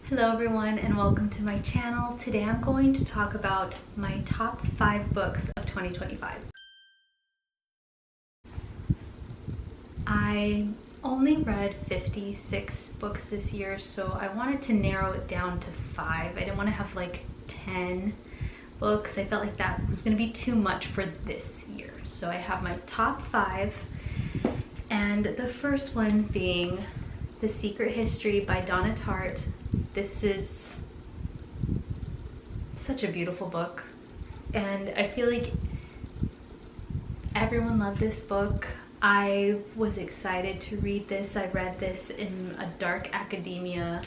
Hello everyone and welcome to my channel. Today I'm going to talk about my top 5 books of 2025. I only read 56 books this year, so I wanted to narrow it down to 5. I didn't want to have like 10 books. I felt like that was going to be too much for this year. So I have my top 5, and the first one being The Secret History by Donna Tartt. This is such a beautiful book, and I feel like everyone loved this book. I was excited to read this. I read this in a dark academia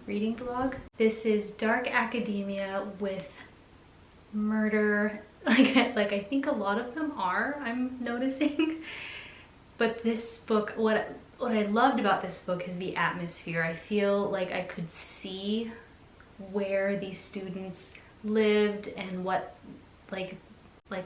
reading vlog. This is dark academia with murder, like I think a lot of them are, I'm noticing. But this book, what I loved about this book is the atmosphere. I feel like I could see where these students lived and what like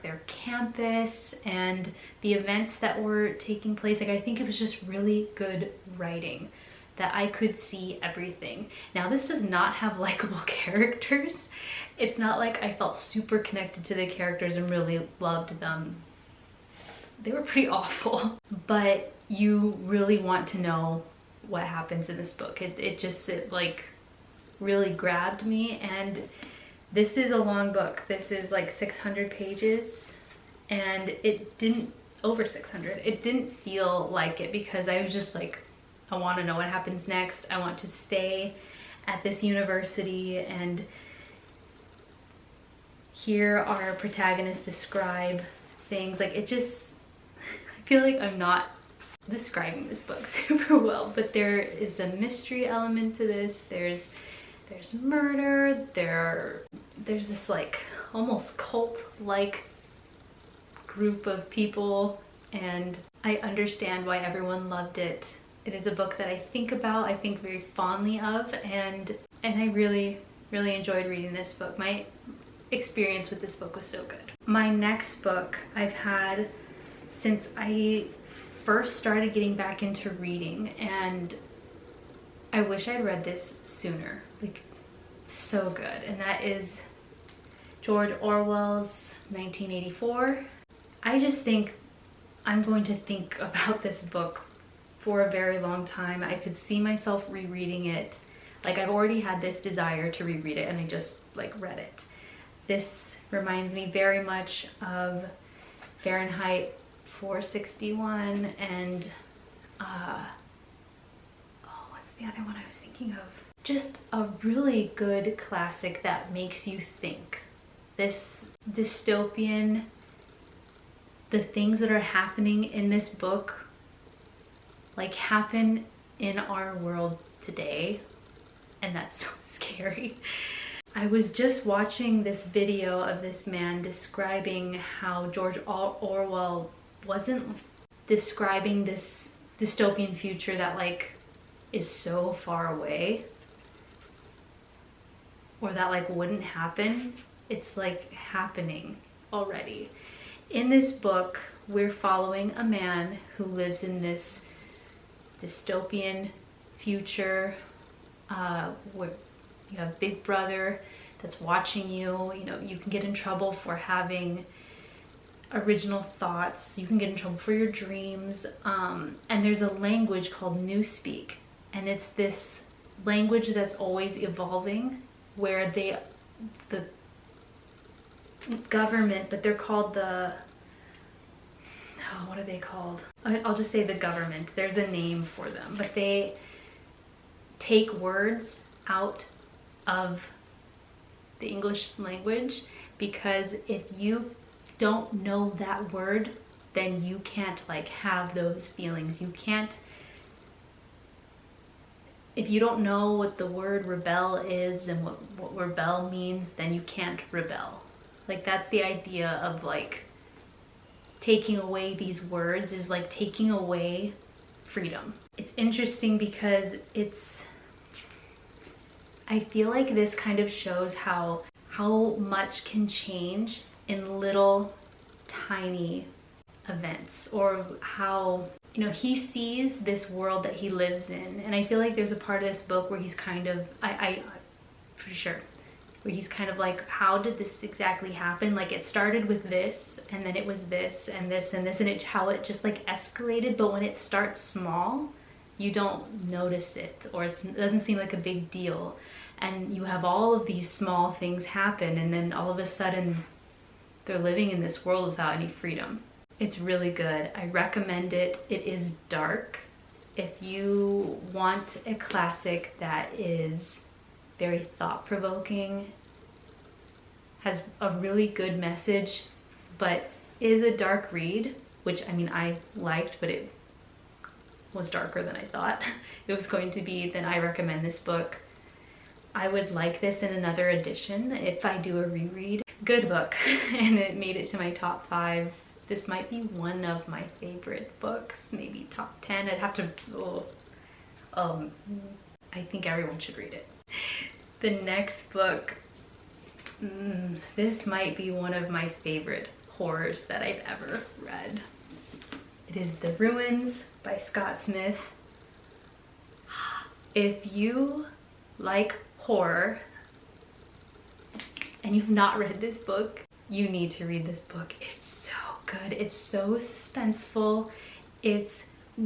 their campus and the events that were taking place. Like, I think it was just really good writing that I could see everything. Now, this does not have likable characters. It's not like I felt super connected to the characters and really loved them. They were pretty awful, but you really want to know what happens in this book. It like really grabbed me. And this is a long book. This is like 600 pages, and it didn't, over 600. It didn't feel like it because I was just like, I want to know what happens next. I want to stay at this university and hear our protagonists describe things. Like, it just, I feel like I'm not describing this book super well, but there is a mystery element to this. There's murder, there's this like almost cult-like group of people, and I understand why everyone loved it. It is a book that I think about, I think very fondly of, and I really enjoyed reading this book. My experience with this book was so good. My next book I've had since I first started getting back into reading, and I wish I'd read this sooner. Like, so good. And that is George Orwell's 1984. I just think I'm going to think about this book for a very long time. I could see myself rereading it. Like, I've already had this desire to reread it, and I just like read it. This reminds me very much of Fahrenheit 461 and what's the other one I was thinking of? Just a really good classic that makes you think. This dystopian, the things that are happening in this book like happen in our world today, and that's so scary. I was just watching this video of this man describing how George Orwell wasn't describing this dystopian future that like is so far away or that like wouldn't happen. It's like happening already. In this book, we're following a man who lives in this dystopian future where you have Big Brother that's watching you. You know, you can get in trouble for having original thoughts. You can get in trouble for your dreams. And there's a language called Newspeak, and it's this language that's always evolving, where the government, but they're called the, oh, what are they called? I'll just say the government. There's a name for them, but they take words out of the English language, because if you don't know that word, then you can't like have those feelings. You can't, if you don't know what the word rebel is and what rebel means, then you can't rebel. Like, that's the idea of like taking away these words, is like taking away freedom. It's interesting because I feel like this kind of shows how much can change in little tiny events, or how you know, he sees this world that he lives in, and I feel like there's a part of this book where he's kind of, I'm pretty sure, where he's kind of like, how did this exactly happen? Like, it started with this, and then it was this, and this, and this, and how it just like escalated, but when it starts small, you don't notice it, or it doesn't seem like a big deal. And you have all of these small things happen, and then all of a sudden, they're living in this world without any freedom. It's really good. I recommend it. It is dark. If you want a classic that is very thought-provoking, has a really good message, but is a dark read, which, I mean, I liked, but it was darker than I thought it was going to be, then I recommend this book. I would like this in another edition if I do a reread. Good book, and it made it to my top 5. This might be one of my favorite books, maybe top 10. I'd have to, I think everyone should read it. The next book, this might be one of my favorite horrors that I've ever read. It is The Ruins by Scott Smith. If you like horror and you've not read this book, you need to read this book. It's so good. It's so suspenseful. It's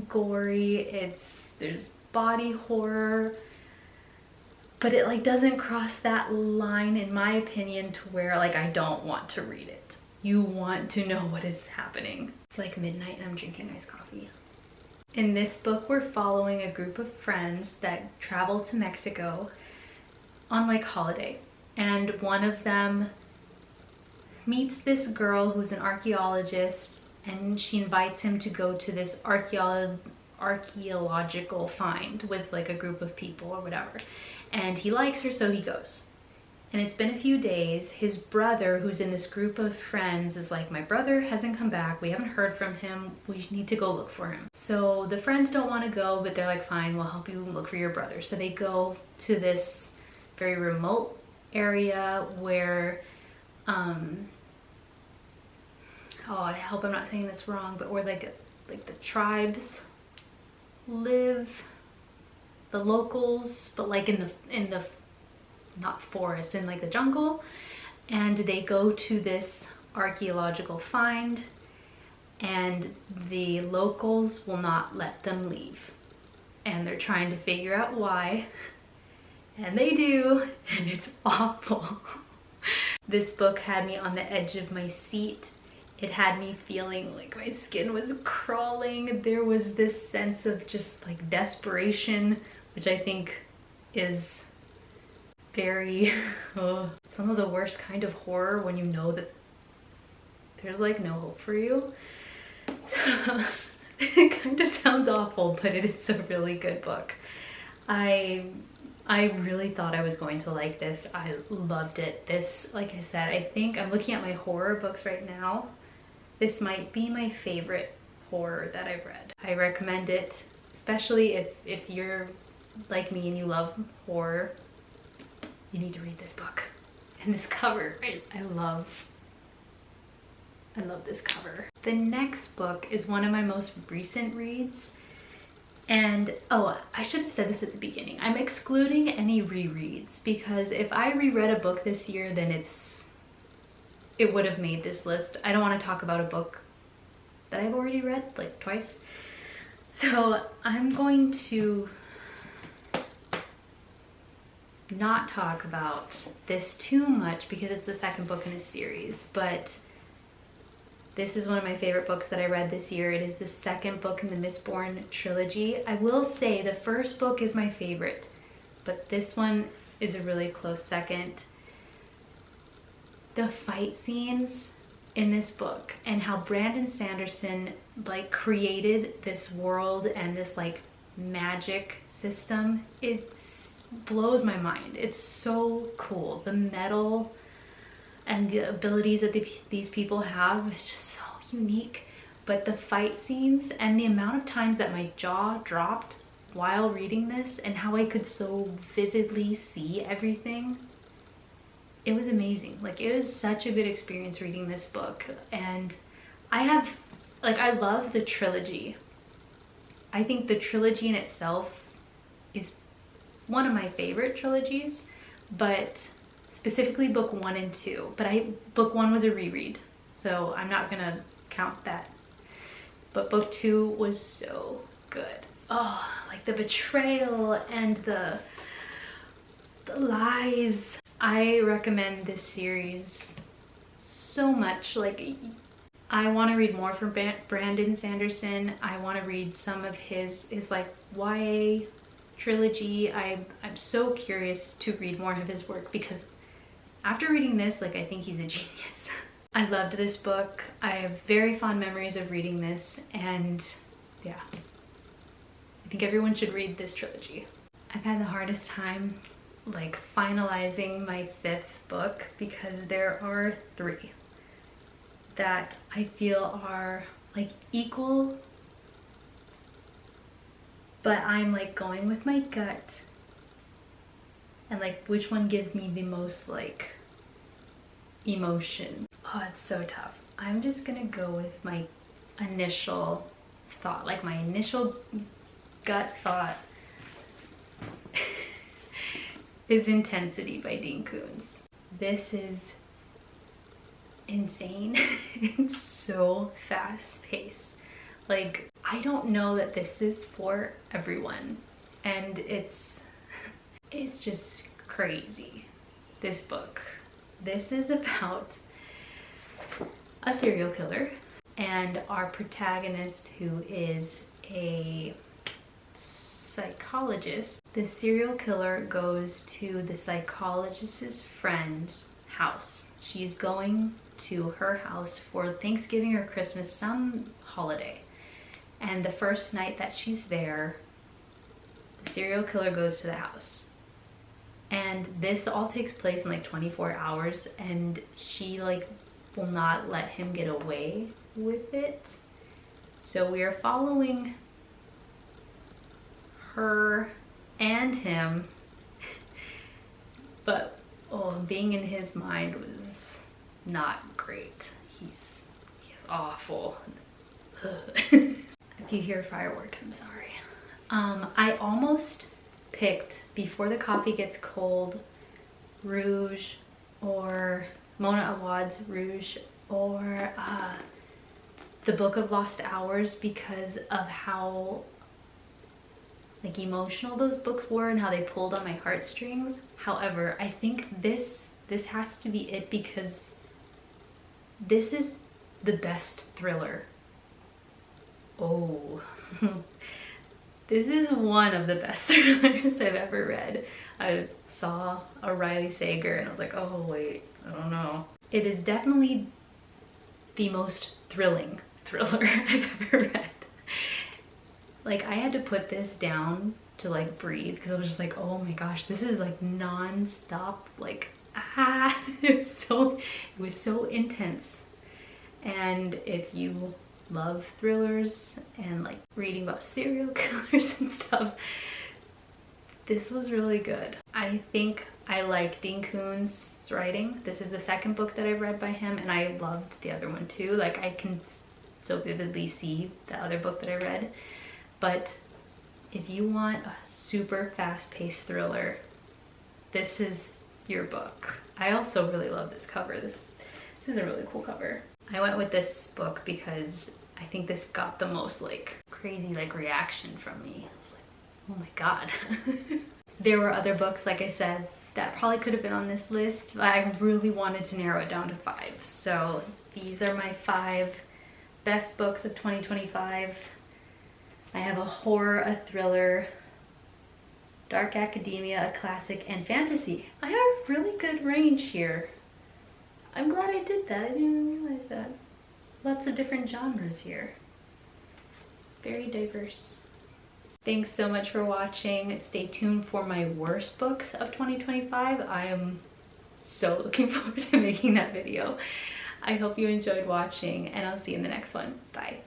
gory. There's body horror, but it like doesn't cross that line, in my opinion, to where like I don't want to read it. You want to know what is happening. It's like midnight and I'm drinking iced coffee. In this book, we're following a group of friends that travel to Mexico on like holiday, and one of them meets this girl who's an archaeologist, and she invites him to go to this archaeological find with like a group of people or whatever, and he likes her, so he goes. And it's been a few days. His brother, who's in this group of friends, is like, my brother hasn't come back, we haven't heard from him, we need to go look for him. So the friends don't want to go, but they're like, fine, we'll help you look for your brother. So they go to this very remote area where oh, I hope I'm not saying this wrong, but where like the tribes live, the locals, but like in the not forest, in like the jungle. And they go to this archaeological find, and the locals will not let them leave, and they're trying to figure out why, and they do, and it's awful. This book had me on the edge of my seat. It had me feeling like my skin was crawling. There was this sense of just like desperation, which I think is very, some of the worst kind of horror, when you know that there's like no hope for you. So, it kind of sounds awful, but it is a really good book. I really thought I was going to like this. I loved it. This, like I said, I think I'm looking at my horror books right now. This might be my favorite horror that I've read. I recommend it, especially if you're like me and you love horror. You need to read this book. And this cover, I love this cover. The next book is one of my most recent reads. And, oh, I should have said this at the beginning. I'm excluding any rereads, because if I reread a book this year, then it would have made this list. I don't want to talk about a book that I've already read like twice. So I'm going to not talk about this too much because it's the second book in a series, but this is one of my favorite books that I read this year. It is the second book in the Mistborn trilogy. I will say the first book is my favorite, but this one is a really close second. The fight scenes in this book and how Brandon Sanderson like created this world and this like magic system, it blows my mind. It's so cool. The metal and the abilities that these people have is just so unique. But the fight scenes and the amount of times that my jaw dropped while reading this and how I could so vividly see everything, it was amazing. Like, it was such a good experience reading this book. And I love the trilogy. I think the trilogy in itself is one of my favorite trilogies, but specifically book 1 and 2. But book 1 was a reread, so I'm not gonna count that. But book 2 was so good. Oh, like the betrayal and the lies. I recommend this series so much. Like, I want to read more from Brandon Sanderson. I want to read some of his like YA trilogy. I'm so curious to read more of his work, because after reading this, like, I think he's a genius. I loved this book. I have very fond memories of reading this, and yeah, I think everyone should read this trilogy. I've had the hardest time like finalizing my 5th book, because there are 3 that I feel are like equal, but I'm like going with my gut and like which one gives me the most like emotion. Oh, it's so tough. I'm just gonna go with my initial thought, like my initial gut thought is Intensity by Dean Koontz. This is insane. It's so fast paced. Like, I don't know that this is for everyone, and it's just crazy, this book. This is about a serial killer, and our protagonist, who is a psychologist. The serial killer goes to the psychologist's friend's house. She's going to her house for Thanksgiving or Christmas, some holiday. And the first night that she's there, the serial killer goes to the house. And this all takes place in like 24 hours, and she like will not let him get away with it. So we are following her and him, but being in his mind was not great. He's awful. If you hear fireworks, I'm sorry. I almost picked Before the Coffee Gets Cold, Rouge, or Mona Awad's Rouge, or The Book of Lost Hours, because of how like emotional those books were and how they pulled on my heartstrings. However, I think this has to be it, because this is the best thriller. Oh, this is one of the best thrillers I've ever read. I saw a Riley Sager and I was like, oh wait, I don't know. It is definitely the most thrilling thriller I've ever read. Like, I had to put this down to like breathe, because I was just like, oh my gosh, this is like non-stop, like it was so intense. And if you love thrillers and like reading about serial killers and stuff, this was really good. I think I like Dean Koontz's writing. This is the 2nd book that I've read by him, and I loved the other one too. Like, I can so vividly see the other book that I read. But if you want a super fast-paced thriller, this is your book. I also really love this cover. This is a really cool cover. I went with this book because I think this got the most like crazy like reaction from me. I was like, oh my god. There were other books, like I said, that probably could have been on this list, but I really wanted to narrow it down to 5. So these are my 5 best books of 2025. I have a horror, a thriller, dark academia, a classic, and fantasy. I have a really good range here. I'm glad I did that. I didn't even realize that. Lots of different genres here. Very diverse. Thanks so much for watching. Stay tuned for my worst books of 2025. I am so looking forward to making that video. I hope you enjoyed watching, and I'll see you in the next one. Bye.